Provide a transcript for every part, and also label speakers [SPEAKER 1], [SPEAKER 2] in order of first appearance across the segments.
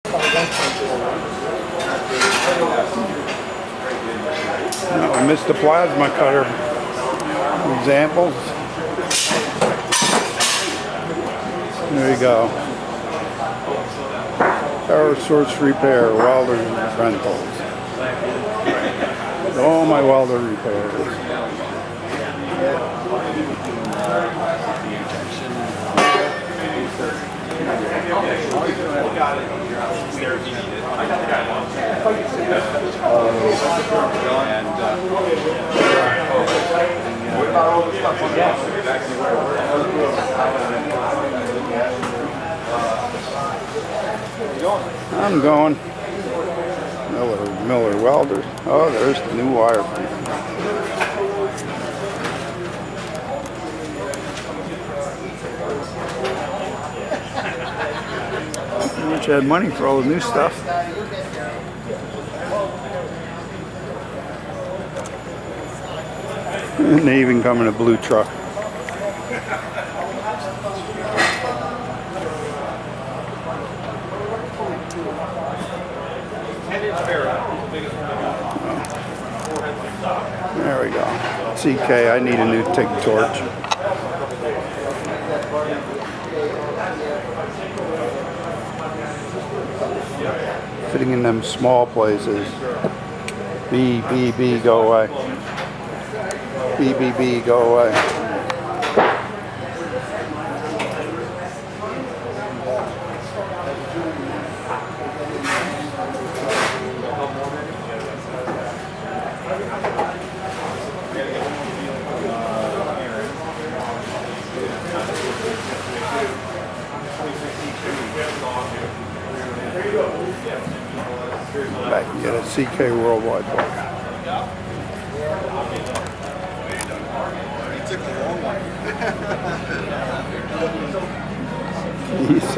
[SPEAKER 1] No, I missed the plasma cutter examples. There you go. Power source repair, welder rentals. All my welder repairs. I'm going. Miller welders. Oh, there's the new wire. How much I had money for all the new stuff. And they even come in a blue truck. There we go. CK, I need a new TIG torch. Fitting in them small places. B, go away. B, go away. Back and get a CK Worldwide book. He's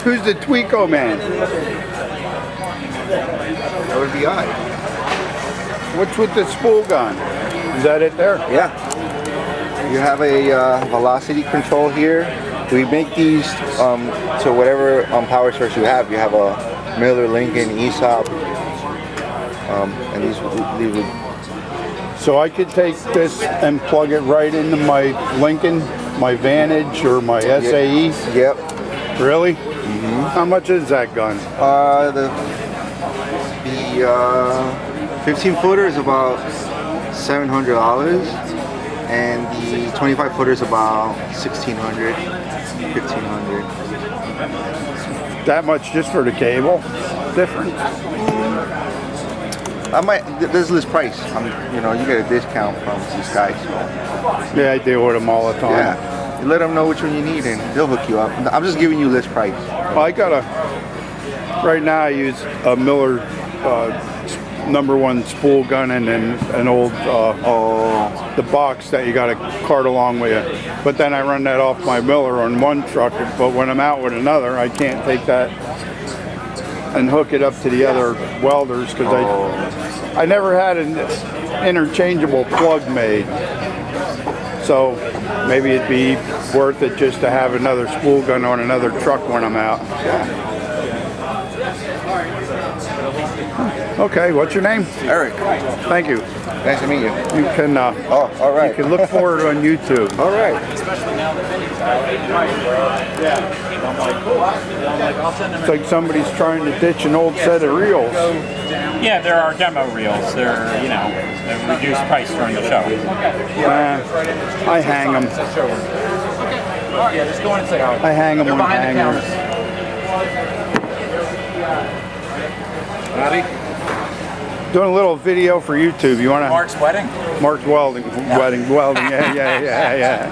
[SPEAKER 1] who's the Tweako man?
[SPEAKER 2] That would be I.
[SPEAKER 1] What's with the spool gun? Is that it there?
[SPEAKER 2] Yeah. You have a velocity control here. We make these to whatever power source you have. You have a Miller, Lincoln, ESOP, and these would.
[SPEAKER 1] So I could take this and plug it right into my Lincoln, my Vantage, or my SAE?
[SPEAKER 2] Yep.
[SPEAKER 1] Really? Mm-hmm. How much is that gun?
[SPEAKER 2] The 15 footer is about $700, and the 25 footer is about $1,600, $1,500.
[SPEAKER 1] That much just for the cable? Different.
[SPEAKER 2] I might. There's list price. You know, you get a discount from these guys. So.
[SPEAKER 1] Yeah, I deal with them all the time.
[SPEAKER 2] Yeah. You let them know which one you need, and they'll hook you up. I'm just giving you list price.
[SPEAKER 1] Well, I got right now I use a Miller #1 spool gun and then an old the box that you got to cart along with you. But then I run that off my Miller on one truck, but when I'm out with another, I can't take that and hook it up to the other welders because I never had an interchangeable plug made. So maybe it'd be worth it just to have another spool gun on another truck when I'm out. Okay, what's your name?
[SPEAKER 2] Eric.
[SPEAKER 1] Thank you.
[SPEAKER 2] Nice to meet you.
[SPEAKER 1] You can.
[SPEAKER 2] All right.
[SPEAKER 1] You can look for it on YouTube.
[SPEAKER 2] All right.
[SPEAKER 1] It's like somebody's trying to ditch an old set of reels.
[SPEAKER 3] Yeah, there are demo reels. They're, you know, a reduced price during the show.
[SPEAKER 1] I hang them.
[SPEAKER 3] Yeah, just go in and say hi.
[SPEAKER 1] I hang them on hangers.
[SPEAKER 3] Ready?
[SPEAKER 1] Doing a little video for YouTube. You want to?
[SPEAKER 3] Mark's wedding?
[SPEAKER 1] Mark's welding. Welding. Yeah.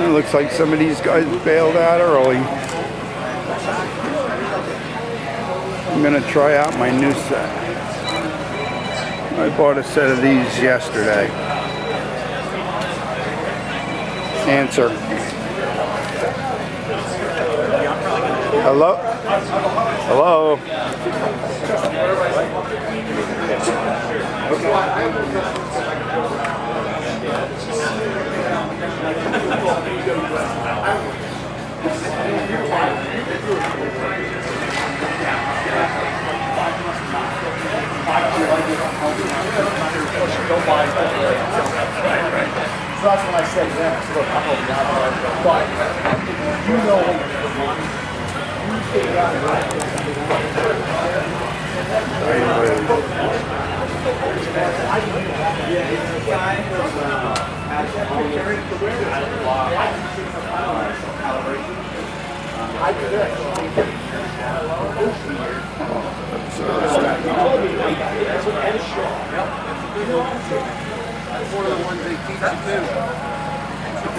[SPEAKER 1] It looks like some of these guys bailed out early. I'm gonna try out my new set. I bought a set of these yesterday. answer. Hello? Hello?
[SPEAKER 4] So that's when I said, yeah, look, I'm over the but you know when you figure out
[SPEAKER 5] That's one of the ones they teach you too.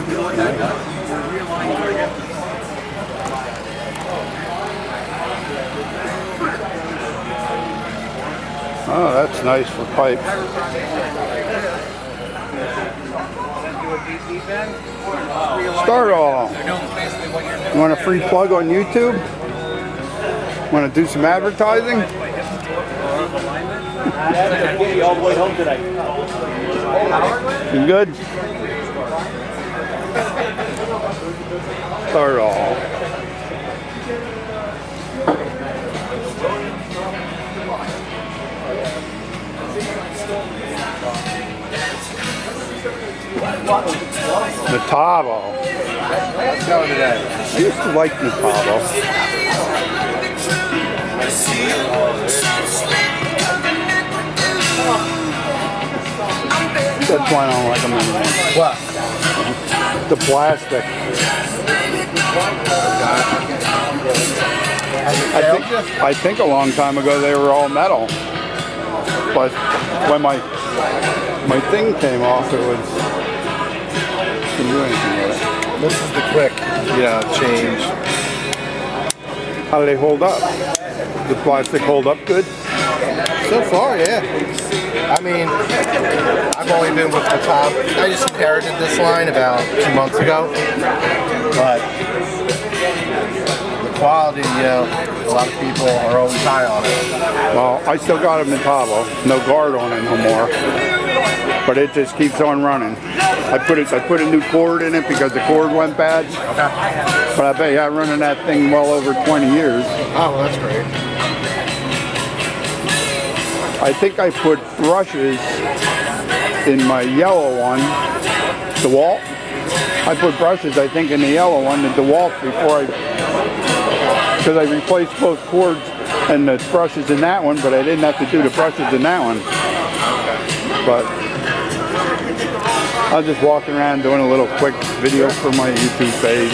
[SPEAKER 5] You know what that does? You realign your hip.
[SPEAKER 1] Oh, that's nice for pipe. Start all. You want a free plug on YouTube? Want to do some advertising?
[SPEAKER 4] all the way home today.
[SPEAKER 1] You good? Start all. Metabo.
[SPEAKER 2] Let's go today.
[SPEAKER 1] I used to like Metabo. That's why I don't like them anymore.
[SPEAKER 2] What?
[SPEAKER 1] The plastic. I think a long time ago they were all metal. But when my thing came off, it was couldn't do anything with it.
[SPEAKER 2] This is the quick, change.
[SPEAKER 1] How do they hold up? The plastic hold up good?
[SPEAKER 2] So far, yeah. I mean, I've only been with the top. I just inherited this line about 2 months ago. But the quality, a lot of people are always high on it.
[SPEAKER 1] Well, I still got a Metabo. No guard on it no more. But it just keeps on running. I put a new cord in it because the cord went bad.
[SPEAKER 2] Okay.
[SPEAKER 1] But I bet you I'm running that thing well over 20 years.
[SPEAKER 2] Oh, well, that's great.
[SPEAKER 1] I think I put brushes in my yellow one, DeWalt. I put brushes, I think, in the yellow one, the DeWalt, because I replaced both cords and the brushes in that one, but I didn't have to do the brushes in that one. But I was just walking around doing a little quick video for my YouTube page.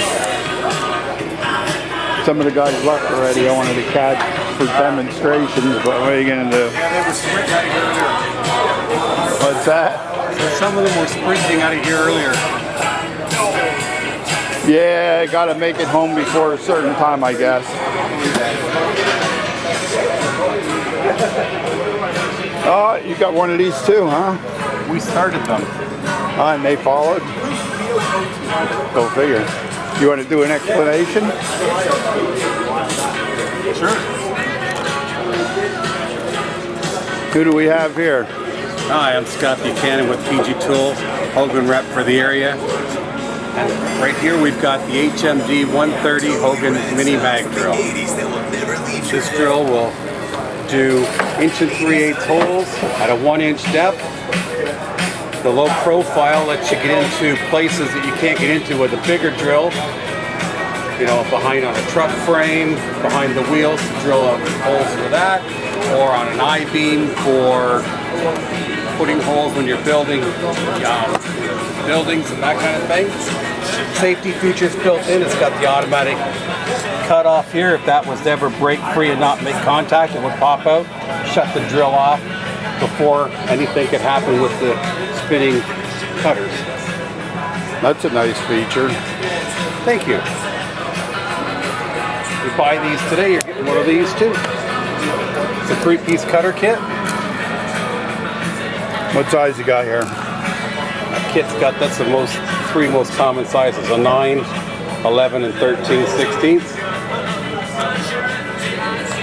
[SPEAKER 1] Some of the guys left already. I wanted to catch for demonstrations, but what are you gonna do?
[SPEAKER 5] Yeah, they were sprinting out of here earlier.
[SPEAKER 1] What's that?
[SPEAKER 5] So some of them were sprinting out of here earlier.
[SPEAKER 1] Yeah, I gotta make it home before a certain time, I guess. Oh, you got one of these too, huh?
[SPEAKER 3] We started them.
[SPEAKER 1] And they followed? Go figure. You want to do an explanation?
[SPEAKER 3] Sure.
[SPEAKER 1] Who do we have here?
[SPEAKER 6] Hi, I'm Scott Buchanan with PG Tools, Hougan rep for the area. And right here we've got the HMD 130 Hougan Mini Mag Drill. This drill will do 1 3/8 holes at a 1-inch depth. The low profile lets you get into places that you can't get into with a bigger drill. Behind on a truck frame, behind the wheels to drill up holes for that, or on an I-beam for putting holes when you're building buildings and that kind of thing. Safety features built in. It's got the automatic cut off here. If that was to ever break free and not make contact, it would pop out, shut the drill off before anything could happen with the spinning cutters.
[SPEAKER 1] That's a nice feature.
[SPEAKER 6] Thank you. You buy these today, you're getting one of these too. It's a 3-piece cutter kit.
[SPEAKER 1] What size you got here?
[SPEAKER 6] That kit's got, that's the most three most common sizes, a 9, 11, and 13/16.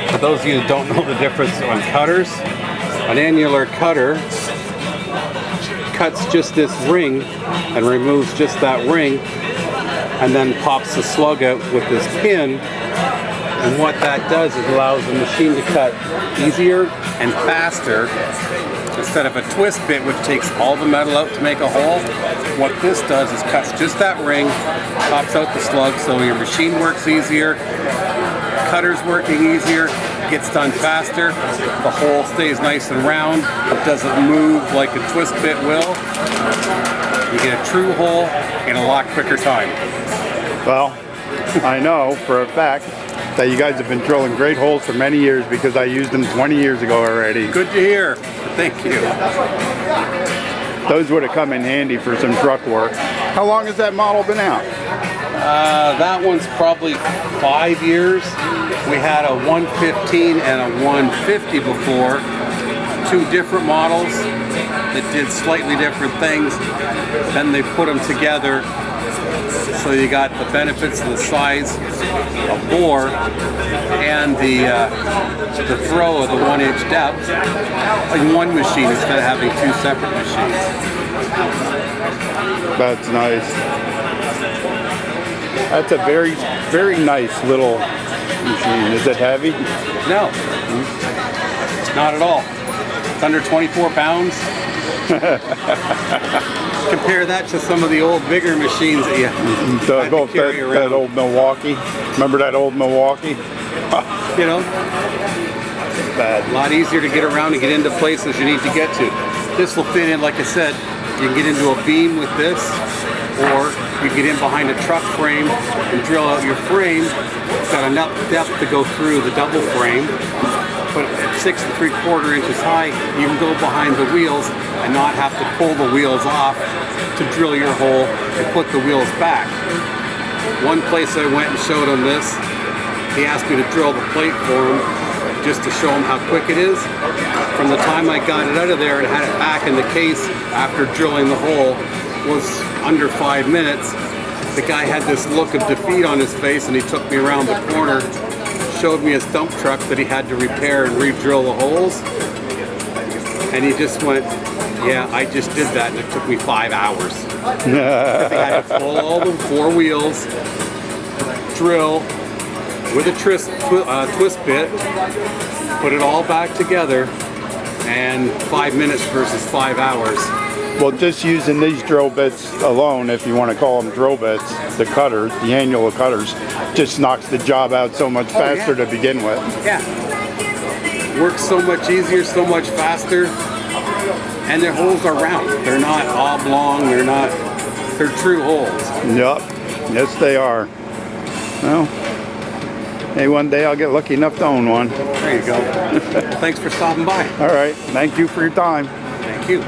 [SPEAKER 6] For those of you who don't know the difference on cutters, an annular cutter cuts just this ring and removes just that ring and then pops the slug out with this pin. And what that does is allows the machine to cut easier and faster instead of a twist bit which takes all the metal out to make a hole. What this does is cuts just that ring, pops out the slug, so your machine works easier, cutter's working easier, gets done faster, the hole stays nice and round, it doesn't move like a twist bit will. You get a true hole in a lot quicker time.
[SPEAKER 1] Well, I know for a fact that you guys have been drilling great holes for many years because I used them 20 years ago already.
[SPEAKER 6] Good to hear. Thank you.
[SPEAKER 1] Those would have come in handy for some truck work. How long has that model been out?
[SPEAKER 6] That one's probably 5 years. We had a 115 and a 150 before. Two different models that did slightly different things. Then they put them together. So you got the benefits of the size of bore and the throw of the 1-inch depth in one machine instead of having two separate machines.
[SPEAKER 1] That's nice. That's a very, very nice little machine. Is it heavy?
[SPEAKER 6] No, not at all. It's under 24 pounds. Compare that to some of the old bigger machines that you had to carry around.
[SPEAKER 1] That old Milwaukee. Remember that old Milwaukee?
[SPEAKER 6] You know,
[SPEAKER 1] Bad.
[SPEAKER 6] a lot easier to get around and get into places you need to get to. This will fit in, like I said, you can get into a beam with this, or you get in behind a truck frame and drill out your frame. It's got enough depth to go through the double frame. But at 6 3/4 inches high, you can go behind the wheels and not have to pull the wheels off to drill your hole and put the wheels back. One place I went and showed him this, he asked me to drill the plate for him just to show him how quick it is. From the time I got it out of there and had it back in the case after drilling the hole was under 5 minutes. The guy had this look of defeat on his face and he took me around the corner, showed me his dump truck that he had to repair and re-drill the holes. And he just went, yeah, I just did that and it took me 5 hours. I had to pull all the 4 wheels, drill with a twist bit, put it all back together, and 5 minutes versus 5 hours.
[SPEAKER 1] Well, just using these drill bits alone, if you want to call them drill bits, the cutters, the annual cutters, just knocks the job out so much faster to begin with.
[SPEAKER 6] Yeah. Works so much easier, so much faster. And their holes are round. They're not oblong, they're true holes.
[SPEAKER 1] Yup. Yes, they are. Well, hey, one day I'll get lucky enough to own one.
[SPEAKER 6] There you go. Thanks for stopping by.
[SPEAKER 1] All right. Thank you for your time.
[SPEAKER 6] Thank you.